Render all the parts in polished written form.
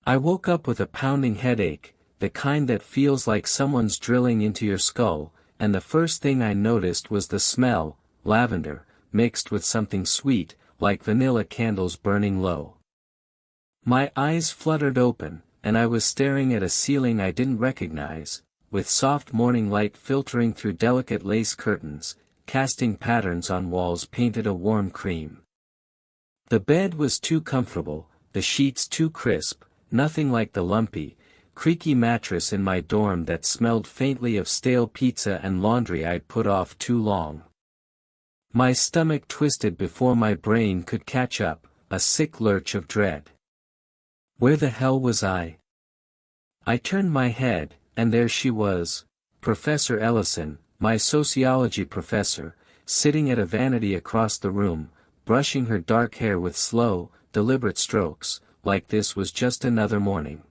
I woke up with a pounding headache, the kind that feels like someone's drilling into your skull, and the first thing I noticed was the smell, lavender, mixed with something sweet, like vanilla candles burning low. My eyes fluttered open, and I was staring at a ceiling I didn't recognize, with soft morning light filtering through delicate lace curtains, casting patterns on walls painted a warm cream. The bed was too comfortable, the sheets too crisp, nothing like the lumpy, creaky mattress in my dorm that smelled faintly of stale pizza and laundry I'd put off too long. My stomach twisted before my brain could catch up, a sick lurch of dread. Where the hell was I? I turned my head, and there she was, Professor Ellison, my sociology professor, sitting at a vanity across the room, brushing her dark hair with slow, deliberate strokes, like this was just another morning.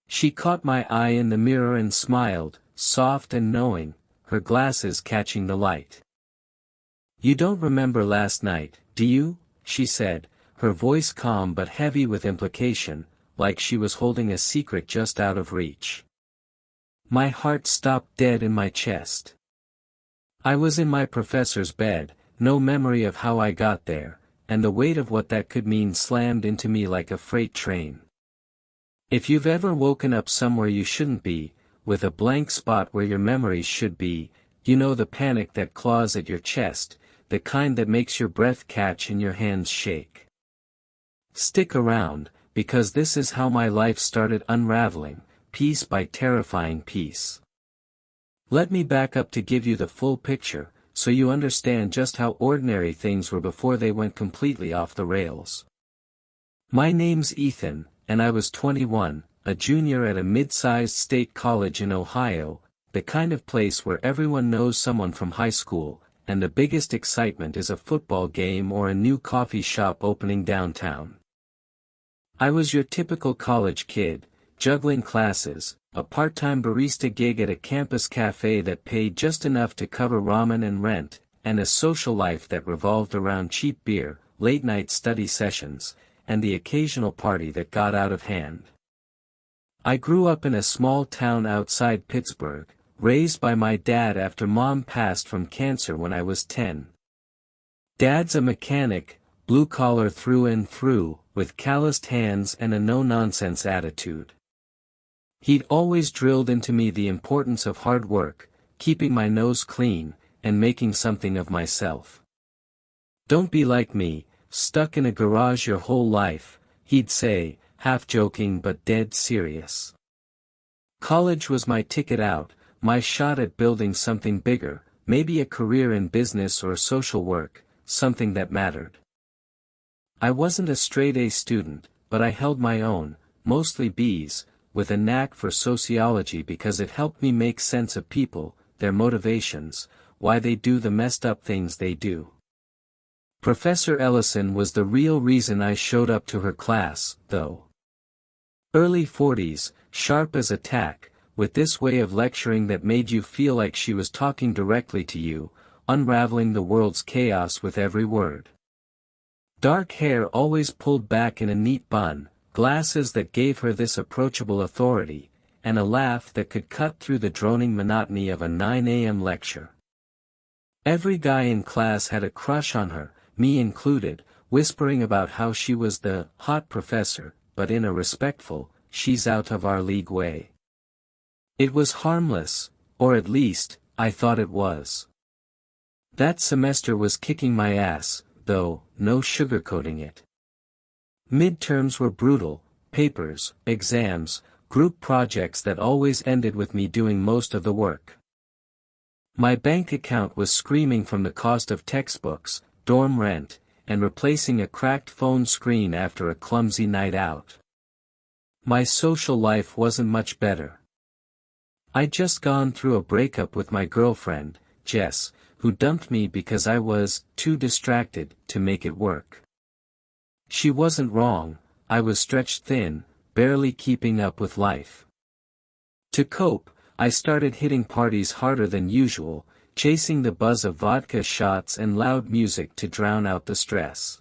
She caught my eye in the mirror and smiled, soft and knowing, her glasses catching the light. "You don't remember last night, do you?" she said, her voice calm but heavy with implication, like she was holding a secret just out of reach. My heart stopped dead in my chest. I was in my professor's bed, no memory of how I got there, and the weight of what that could mean slammed into me like a freight train. If you've ever woken up somewhere you shouldn't be, with a blank spot where your memories should be, you know the panic that claws at your chest, the kind that makes your breath catch and your hands shake. Stick around, because this is how my life started unraveling, piece by terrifying piece. Let me back up to give you the full picture, so you understand just how ordinary things were before they went completely off the rails. My name's Ethan, and I was 21, a junior at a mid-sized state college in Ohio, the kind of place where everyone knows someone from high school, and the biggest excitement is a football game or a new coffee shop opening downtown. I was your typical college kid, juggling classes, a part-time barista gig at a campus cafe that paid just enough to cover ramen and rent, and a social life that revolved around cheap beer, late-night study sessions, and the occasional party that got out of hand. I grew up in a small town outside Pittsburgh, raised by my dad after Mom passed from cancer when I was 10. Dad's a mechanic, blue-collar through and through, with calloused hands and a no-nonsense attitude. He'd always drilled into me the importance of hard work, keeping my nose clean, and making something of myself. "Don't be like me, stuck in a garage your whole life," he'd say, half joking but dead serious. College was my ticket out, my shot at building something bigger, maybe a career in business or social work, something that mattered. I wasn't a straight-A student, but I held my own, mostly B's, with a knack for sociology because it helped me make sense of people, their motivations, why they do the messed up things they do. Professor Ellison was the real reason I showed up to her class, though. Early 40s, sharp as a tack, with this way of lecturing that made you feel like she was talking directly to you, unraveling the world's chaos with every word. Dark hair always pulled back in a neat bun, glasses that gave her this approachable authority, and a laugh that could cut through the droning monotony of a 9 a.m. lecture. Every guy in class had a crush on her, me included, whispering about how she was the hot professor, but in a respectful, she's out of our league way. It was harmless, or at least, I thought it was. That semester was kicking my ass, though, no sugarcoating it. Midterms were brutal, papers, exams, group projects that always ended with me doing most of the work. My bank account was screaming from the cost of textbooks, dorm rent, and replacing a cracked phone screen after a clumsy night out. My social life wasn't much better. I'd just gone through a breakup with my girlfriend, Jess, who dumped me because I was too distracted to make it work. She wasn't wrong, I was stretched thin, barely keeping up with life. To cope, I started hitting parties harder than usual, chasing the buzz of vodka shots and loud music to drown out the stress.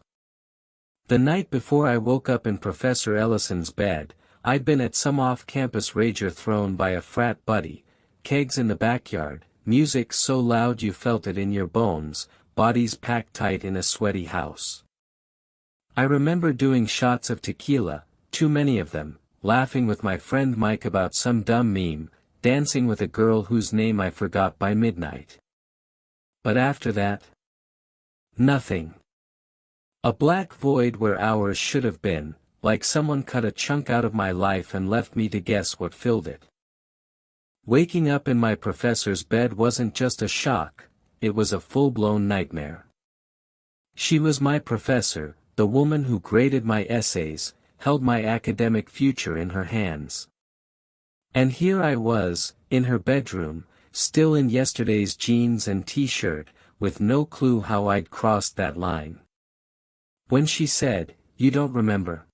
The night before I woke up in Professor Ellison's bed, I'd been at some off-campus rager thrown by a frat buddy, kegs in the backyard, music so loud you felt it in your bones, bodies packed tight in a sweaty house. I remember doing shots of tequila, too many of them, laughing with my friend Mike about some dumb meme, dancing with a girl whose name I forgot by midnight. But after that? Nothing. A black void where hours should have been, like someone cut a chunk out of my life and left me to guess what filled it. Waking up in my professor's bed wasn't just a shock, it was a full-blown nightmare. She was my professor, the woman who graded my essays, held my academic future in her hands. And here I was, in her bedroom, still in yesterday's jeans and t-shirt, with no clue how I'd crossed that line. When she said, "You don't remember?"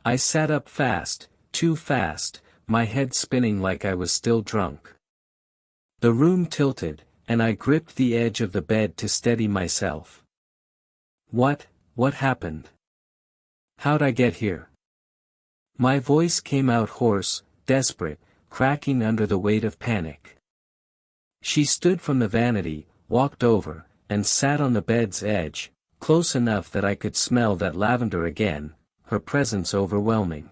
I sat up fast, too fast, my head spinning like I was still drunk. The room tilted, and I gripped the edge of the bed to steady myself. What happened? How'd I get here? My voice came out hoarse, desperate, cracking under the weight of panic. She stood from the vanity, walked over, and sat on the bed's edge, close enough that I could smell that lavender again, her presence overwhelming.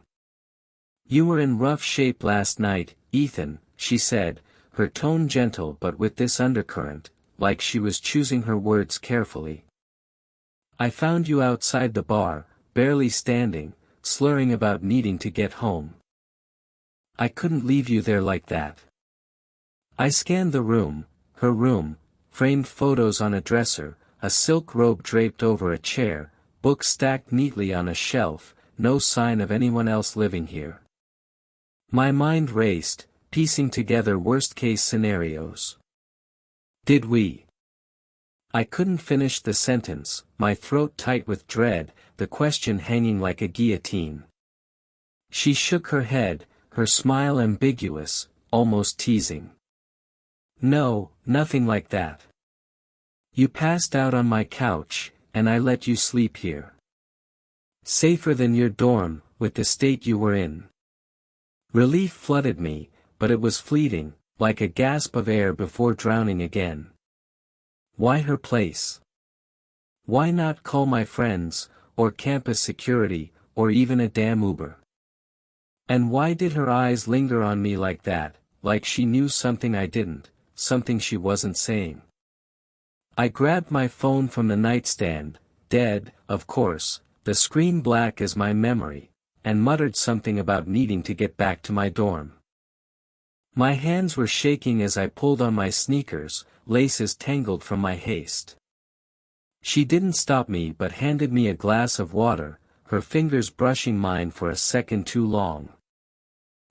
"You were in rough shape last night, Ethan," she said, her tone gentle but with this undercurrent, like she was choosing her words carefully. "I found you outside the bar, barely standing, slurring about needing to get home. I couldn't leave you there like that." I scanned the room, her room, framed photos on a dresser, a silk robe draped over a chair, books stacked neatly on a shelf, no sign of anyone else living here. My mind raced, piecing together worst-case scenarios. Did we? I couldn't finish the sentence, my throat tight with dread, the question hanging like a guillotine. She shook her head, her smile ambiguous, almost teasing. "No, nothing like that. You passed out on my couch, and I let you sleep here. Safer than your dorm, with the state you were in." Relief flooded me, but it was fleeting, like a gasp of air before drowning again. Why her place? Why not call my friends, or campus security, or even a damn Uber? And why did her eyes linger on me like that, like she knew something I didn't, something she wasn't saying? I grabbed my phone from the nightstand, dead, of course, the screen black as my memory, and muttered something about needing to get back to my dorm. My hands were shaking as I pulled on my sneakers, laces tangled from my haste. She didn't stop me but handed me a glass of water, her fingers brushing mine for a second too long.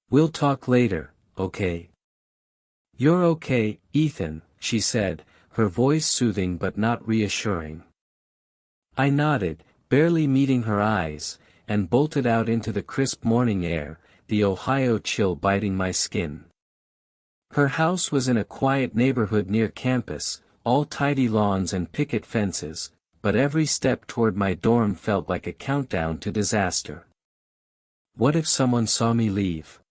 "We'll talk later, okay?" "You're okay, Ethan," she said, her voice soothing but not reassuring. I nodded, barely meeting her eyes, and bolted out into the crisp morning air, the Ohio chill biting my skin. Her house was in a quiet neighborhood near campus, all tidy lawns and picket fences, but every step toward my dorm felt like a countdown to disaster. What if someone saw me leave?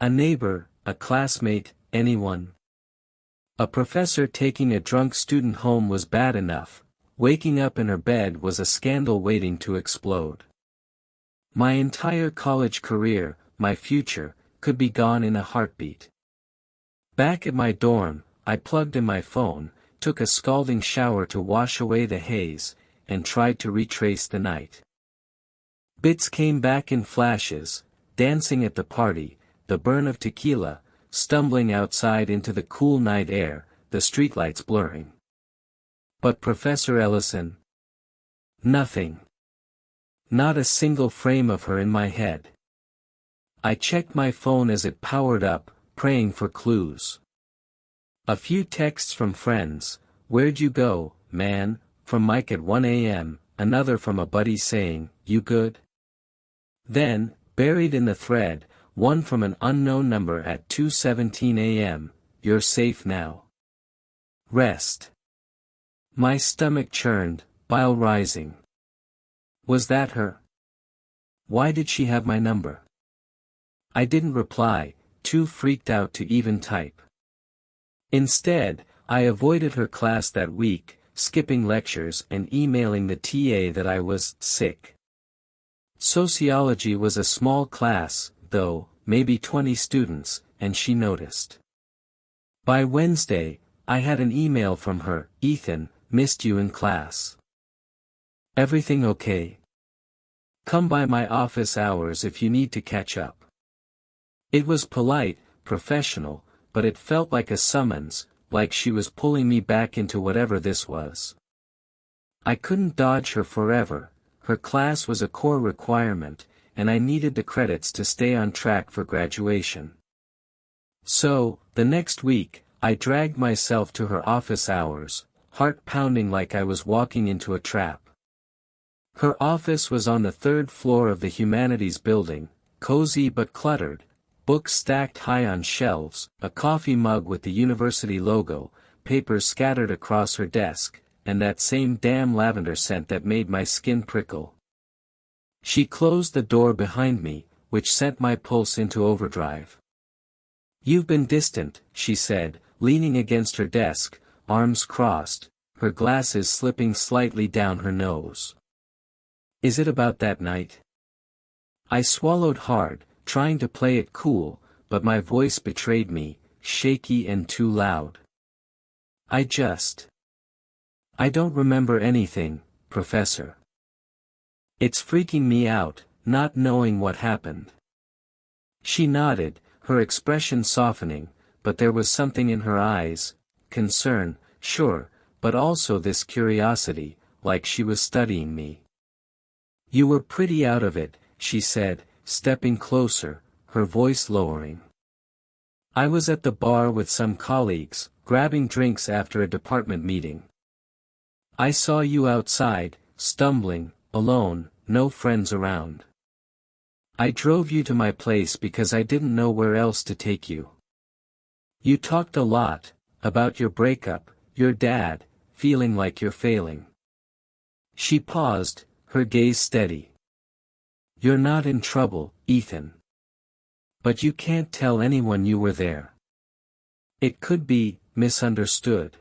A neighbor, a classmate, anyone? A professor taking a drunk student home was bad enough, waking up in her bed was a scandal waiting to explode. My entire college career, my future, could be gone in a heartbeat. Back at my dorm, I plugged in my phone, took a scalding shower to wash away the haze, and tried to retrace the night. Bits came back in flashes, dancing at the party, the burn of tequila, stumbling outside into the cool night air, the streetlights blurring. But Professor Ellison? Nothing. Not a single frame of her in my head. I checked my phone as it powered up, praying for clues. A few texts from friends, "Where'd you go, man?" from Mike at 1 a.m., another from a buddy saying, "You good?" Then, buried in the thread, one from an unknown number at 2:17 a.m., "You're safe now. Rest." My stomach churned, bile rising. Was that her? Why did she have my number? I didn't reply, too freaked out to even type. Instead, I avoided her class that week, skipping lectures and emailing the TA that I was sick. Sociology was a small class, though, maybe 20 students, and she noticed. By Wednesday, I had an email from her, "Ethan, missed you in class. Everything okay? Come by my office hours if you need to catch up." It was polite, professional, but it felt like a summons, like she was pulling me back into whatever this was. I couldn't dodge her forever. Her class was a core requirement, and I needed the credits to stay on track for graduation. So, the next week, I dragged myself to her office hours, heart pounding like I was walking into a trap. Her office was on the third floor of the humanities building, cozy but cluttered, books stacked high on shelves, a coffee mug with the university logo, papers scattered across her desk, and that same damn lavender scent that made my skin prickle. She closed the door behind me, which sent my pulse into overdrive. "You've been distant," she said, leaning against her desk, arms crossed, her glasses slipping slightly down her nose. "Is it about that night?" I swallowed hard, trying to play it cool, but my voice betrayed me, shaky and too loud. I don't remember anything, Professor. It's freaking me out, not knowing what happened." She nodded, her expression softening, but there was something in her eyes, concern, sure, but also this curiosity, like she was studying me. "You were pretty out of it," she said, stepping closer, her voice lowering. "I was at the bar with some colleagues, grabbing drinks after a department meeting. I saw you outside, stumbling, alone, no friends around. I drove you to my place because I didn't know where else to take you. You talked a lot, about your breakup, your dad, feeling like you're failing." She paused, her gaze steady. "You're not in trouble, Ethan. But you can't tell anyone you were there. It could be misunderstood."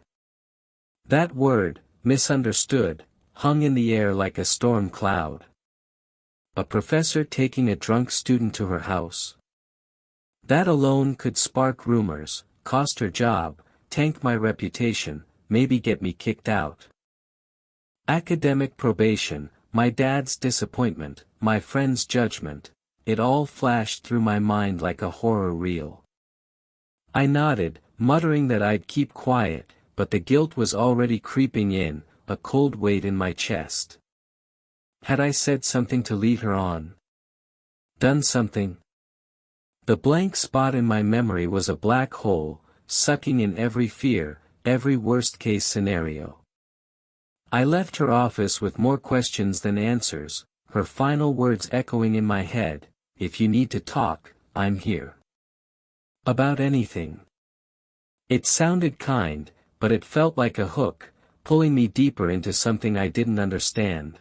That word, misunderstood, hung in the air like a storm cloud. A professor taking a drunk student to her house. That alone could spark rumors, cost her job, tank my reputation, maybe get me kicked out. Academic probation, my dad's disappointment, my friend's judgment, it all flashed through my mind like a horror reel. I nodded, muttering that I'd keep quiet, but the guilt was already creeping in, a cold weight in my chest. Had I said something to lead her on? Done something? The blank spot in my memory was a black hole, sucking in every fear, every worst-case scenario. I left her office with more questions than answers, her final words echoing in my head, "If you need to talk, I'm here. About anything." It sounded kind, but it felt like a hook, pulling me deeper into something I didn't understand.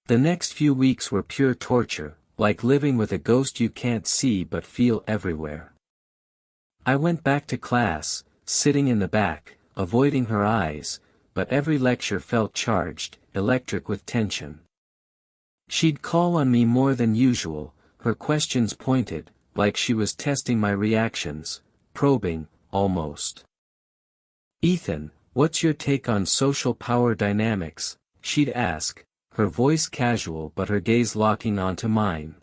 The next few weeks were pure torture, like living with a ghost you can't see but feel everywhere. I went back to class, sitting in the back, avoiding her eyes, but every lecture felt charged, electric with tension. She'd call on me more than usual, her questions pointed, like she was testing my reactions, probing, almost. "Ethan, what's your take on social power dynamics?" she'd ask, her voice casual but her gaze locking onto mine.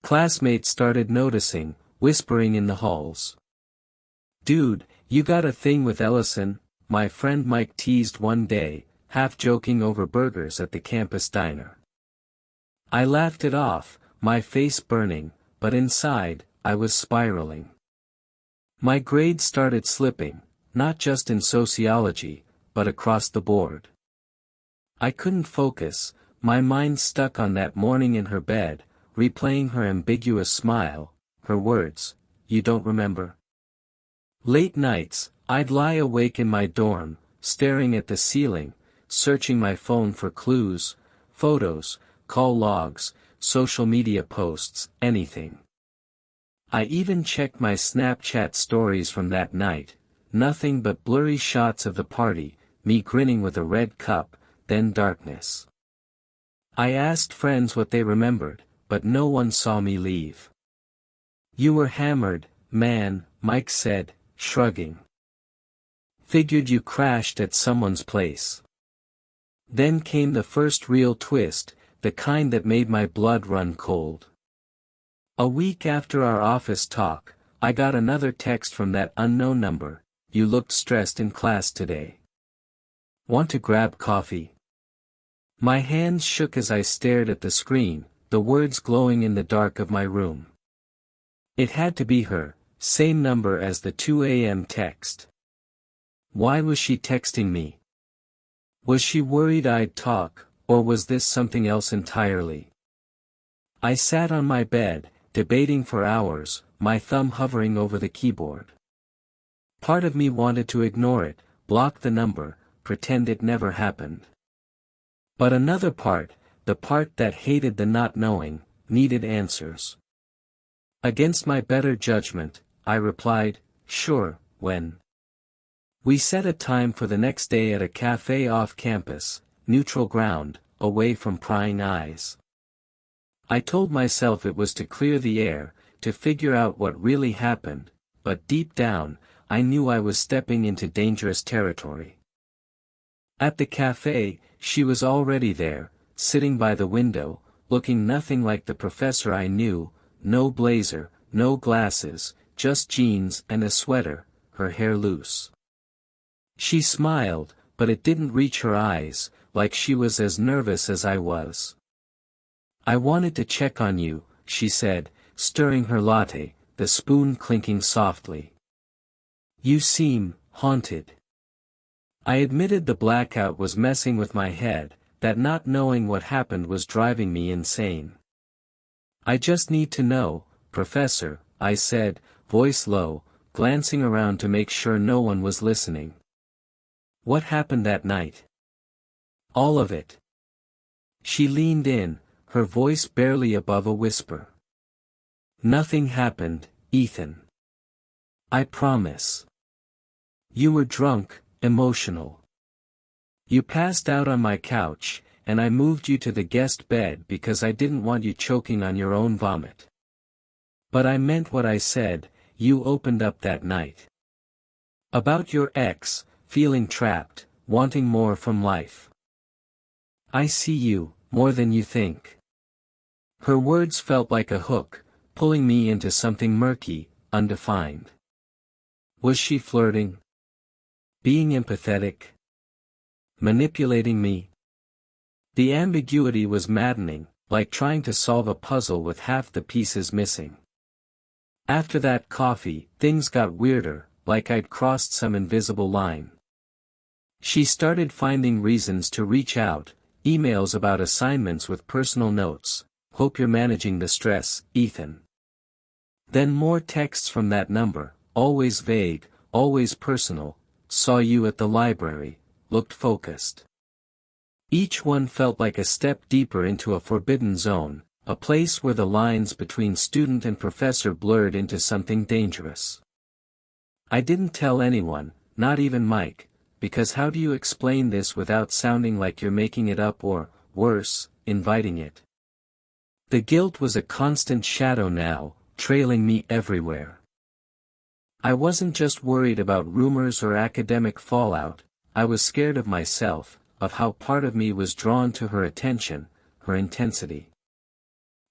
Classmates started noticing, whispering in the halls. "Dude, you got a thing with Ellison," my friend Mike teased one day, half joking over burgers at the campus diner. I laughed it off, my face burning, but inside, I was spiraling. My grades started slipping, not just in sociology, but across the board. I couldn't focus, my mind stuck on that morning in her bed, replaying her ambiguous smile, her words, "You don't remember?" Late nights, I'd lie awake in my dorm, staring at the ceiling, searching my phone for clues, photos, call logs, social media posts, anything. I even checked my Snapchat stories from that night, nothing but blurry shots of the party, me grinning with a red cup, then darkness. I asked friends what they remembered, but no one saw me leave. "You were hammered, man," Mike said, shrugging. "Figured you crashed at someone's place." Then came the first real twist, the kind that made my blood run cold. A week after our office talk, I got another text from that unknown number. "You looked stressed in class today. Want to grab coffee?" My hands shook as I stared at the screen, the words glowing in the dark of my room. It had to be her, same number as the 2 a.m. text. Why was she texting me? Was she worried I'd talk, or was this something else entirely? I sat on my bed, debating for hours, my thumb hovering over the keyboard. Part of me wanted to ignore it, block the number, pretend it never happened. But another part, the part that hated the not knowing, needed answers. Against my better judgment, I replied, "Sure, when?" We set a time for the next day at a cafe off campus, neutral ground, away from prying eyes. I told myself it was to clear the air, to figure out what really happened, but deep down, I knew I was stepping into dangerous territory. At the cafe, she was already there, sitting by the window, looking nothing like the professor I knew, no blazer, no glasses, just jeans and a sweater, her hair loose. She smiled, but it didn't reach her eyes, like she was as nervous as I was. "I wanted to check on you," she said, stirring her latte, the spoon clinking softly. "You seem haunted." I admitted the blackout was messing with my head, that not knowing what happened was driving me insane. "I just need to know, Professor," I said, voice low, glancing around to make sure no one was listening. "What happened that night?" "All of it." She leaned in, her voice barely above a whisper. "Nothing happened, Ethan. I promise. You were drunk, emotional. You passed out on my couch, and I moved you to the guest bed because I didn't want you choking on your own vomit. But I meant what I said. You opened up that night. About your ex, feeling trapped, wanting more from life. I see you, more than you think." Her words felt like a hook, pulling me into something murky, undefined. Was she flirting? Being empathetic? Manipulating me? The ambiguity was maddening, like trying to solve a puzzle with half the pieces missing. After that coffee, things got weirder, like I'd crossed some invisible line. She started finding reasons to reach out, emails about assignments with personal notes. "Hope you're managing the stress, Ethan." Then more texts from that number, always vague, always personal. "Saw you at the library, looked focused." Each one felt like a step deeper into a forbidden zone, a place where the lines between student and professor blurred into something dangerous. I didn't tell anyone, not even Mike, because how do you explain this without sounding like you're making it up or, worse, inviting it? The guilt was a constant shadow now, trailing me everywhere. I wasn't just worried about rumors or academic fallout, I was scared of myself, of how part of me was drawn to her attention, her intensity.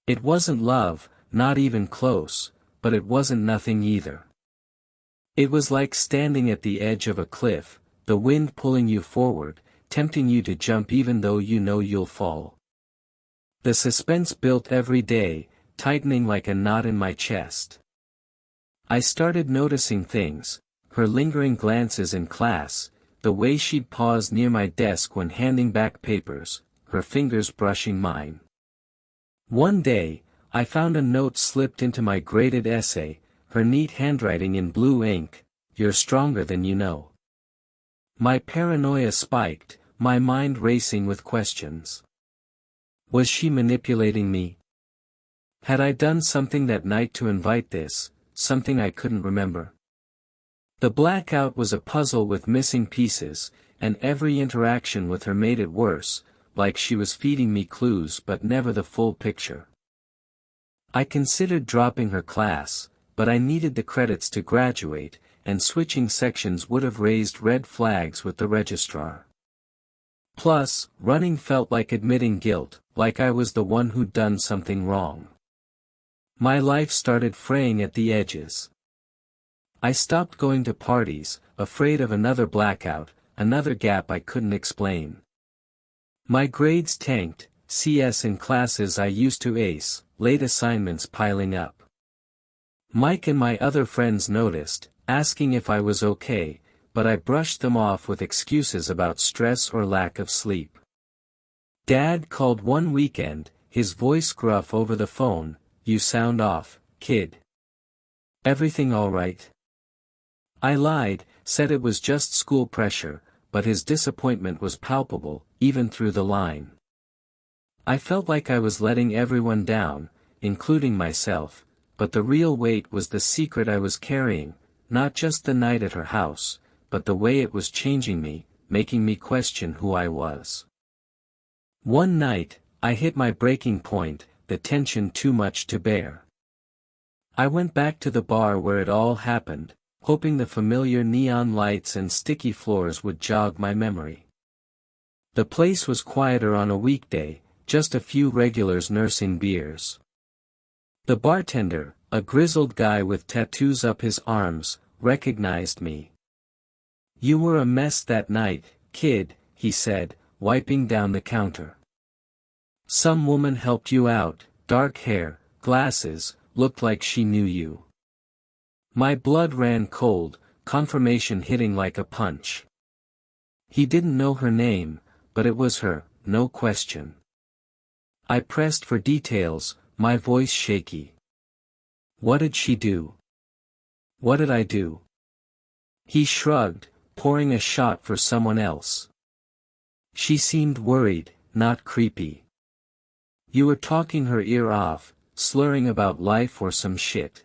It wasn't love, not even close, but it wasn't nothing either. It was like standing at the edge of a cliff, the wind pulling you forward, tempting you to jump even though you know you'll fall. The suspense built every day, tightening like a knot in my chest. I started noticing things, her lingering glances in class, the way she'd pause near my desk when handing back papers, her fingers brushing mine. One day, I found a note slipped into my graded essay, her neat handwriting in blue ink, "You're stronger than you know." My paranoia spiked, my mind racing with questions. Was she manipulating me? Had I done something that night to invite this, something I couldn't remember? The blackout was a puzzle with missing pieces, and every interaction with her made it worse, like she was feeding me clues but never the full picture. I considered dropping her class, but I needed the credits to graduate, and switching sections would have raised red flags with the registrar. Plus, running felt like admitting guilt, like I was the one who'd done something wrong. My life started fraying at the edges. I stopped going to parties, afraid of another blackout, another gap I couldn't explain. My grades tanked, CS in classes I used to ace, late assignments piling up. Mike and my other friends noticed, asking if I was okay, but I brushed them off with excuses about stress or lack of sleep. Dad called one weekend, his voice gruff over the phone, "You sound off, kid. Everything all right?" I lied, said it was just school pressure, but his disappointment was palpable, even through the line. I felt like I was letting everyone down, including myself, but the real weight was the secret I was carrying, not just the night at her house, but the way it was changing me, making me question who I was. One night, I hit my breaking point, the tension too much to bear. I went back to the bar where it all happened, hoping the familiar neon lights and sticky floors would jog my memory. The place was quieter on a weekday, just a few regulars nursing beers. The bartender, a grizzled guy with tattoos up his arms, recognized me. "You were a mess that night, kid," he said, wiping down the counter. "Some woman helped you out, dark hair, glasses, looked like she knew you." My blood ran cold, confirmation hitting like a punch. He didn't know her name, but it was her, no question. I pressed for details, my voice shaky. "What did she do? What did I do?" He shrugged, pouring a shot for someone else. "She seemed worried, not creepy. You were talking her ear off, slurring about life or some shit.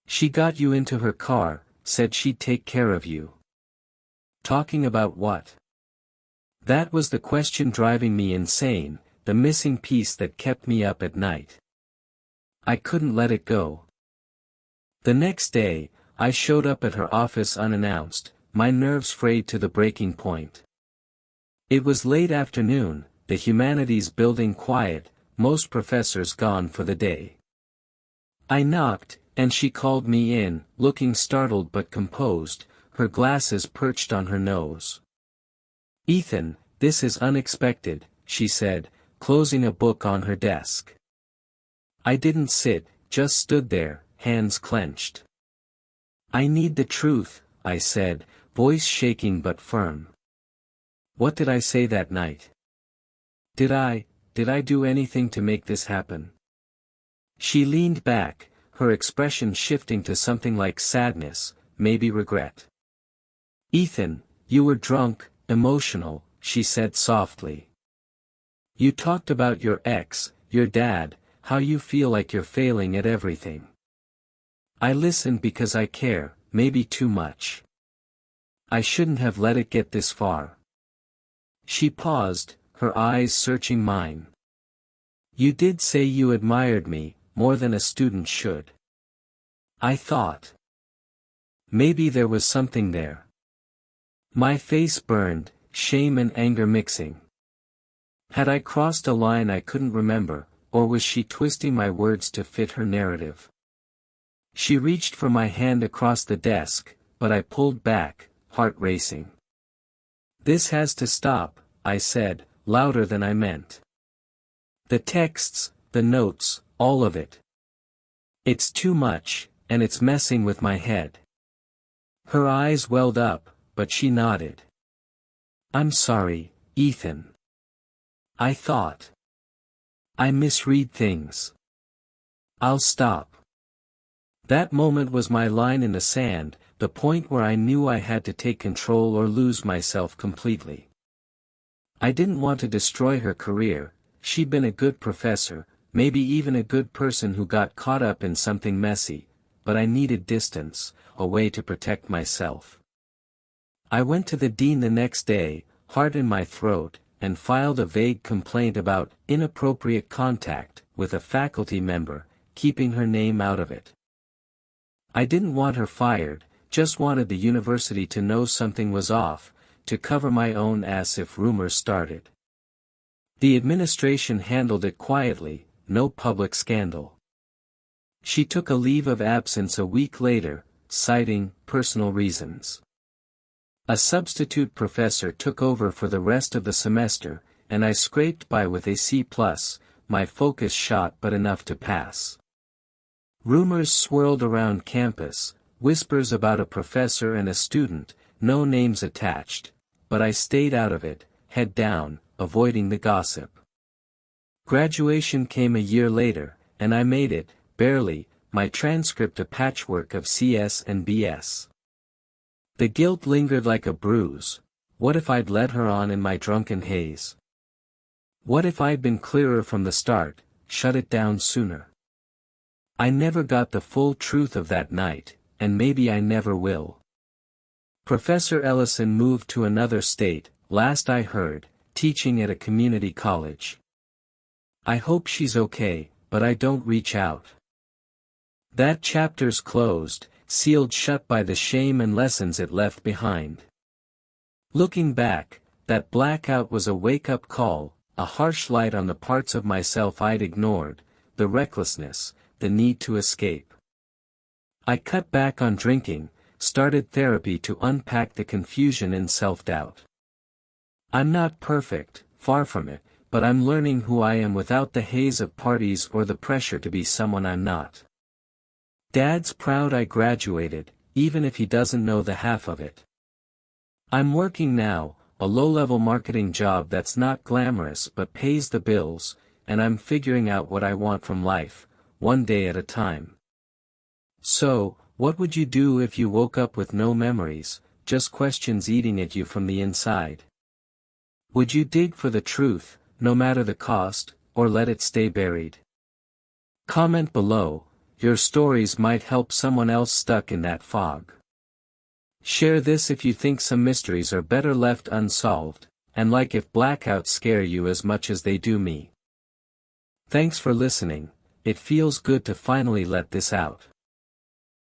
She got you into her car, said she'd take care of you." Talking about what? That was the question driving me insane, the missing piece that kept me up at night. I couldn't let it go. The next day, I showed up at her office unannounced, my nerves frayed to the breaking point. It was late afternoon, the humanities building quiet, most professors gone for the day. I knocked, and she called me in, looking startled but composed, her glasses perched on her nose. "Ethan, this is unexpected," she said, closing a book on her desk. I didn't sit, just stood there, hands clenched. "I need the truth," I said, voice shaking but firm. "What did I say that night? Did I do anything to make this happen?" She leaned back, her expression shifting to something like sadness, maybe regret. "Ethan, you were drunk, emotional," she said softly. "You talked about your ex, your dad, how you feel like you're failing at everything. I listened because I care, maybe too much. I shouldn't have let it get this far." She paused, her eyes searching mine. "You did say you admired me, more than a student should." I thought. Maybe there was something there. My face burned, shame and anger mixing. Had I crossed a line I couldn't remember, or was she twisting my words to fit her narrative? She reached for my hand across the desk, but I pulled back, heart racing. "This has to stop," I said, louder than I meant. "The texts, the notes, all of it. It's too much, and it's messing with my head." Her eyes welled up, but she nodded. "I'm sorry, Ethan. I thought. I misread things. I'll stop." That moment was my line in the sand, the point where I knew I had to take control or lose myself completely. I didn't want to destroy her career, she'd been a good professor, maybe even a good person who got caught up in something messy, but I needed distance, a way to protect myself. I went to the dean the next day, heart in my throat, and filed a vague complaint about inappropriate contact with a faculty member, keeping her name out of it. I didn't want her fired, just wanted the university to know something was off, to cover my own ass if rumors started. The administration handled it quietly, no public scandal. She took a leave of absence a week later, citing personal reasons. A substitute professor took over for the rest of the semester, and I scraped by with a C+, my focus shot but enough to pass. Rumors swirled around campus, whispers about a professor and a student, no names attached, but I stayed out of it, head down, avoiding the gossip. Graduation came a year later, and I made it, barely, my transcript a patchwork of CS and BS. The guilt lingered like a bruise. What if I'd led her on in my drunken haze? What if I'd been clearer from the start, shut it down sooner? I never got the full truth of that night, and maybe I never will. Professor Ellison moved to another state, last I heard, teaching at a community college. I hope she's okay, but I don't reach out. That chapter's closed, sealed shut by the shame and lessons it left behind. Looking back, that blackout was a wake-up call, a harsh light on the parts of myself I'd ignored, the recklessness, the need to escape. I cut back on drinking, started therapy to unpack the confusion and self-doubt. I'm not perfect, far from it, but I'm learning who I am without the haze of parties or the pressure to be someone I'm not. Dad's proud I graduated, even if he doesn't know the half of it. I'm working now, a low-level marketing job that's not glamorous but pays the bills, and I'm figuring out what I want from life, one day at a time. So, what would you do if you woke up with no memories, just questions eating at you from the inside? Would you dig for the truth, no matter the cost, or let it stay buried? Comment below. Your stories might help someone else stuck in that fog. Share this if you think some mysteries are better left unsolved, and like if blackouts scare you as much as they do me. Thanks for listening, it feels good to finally let this out.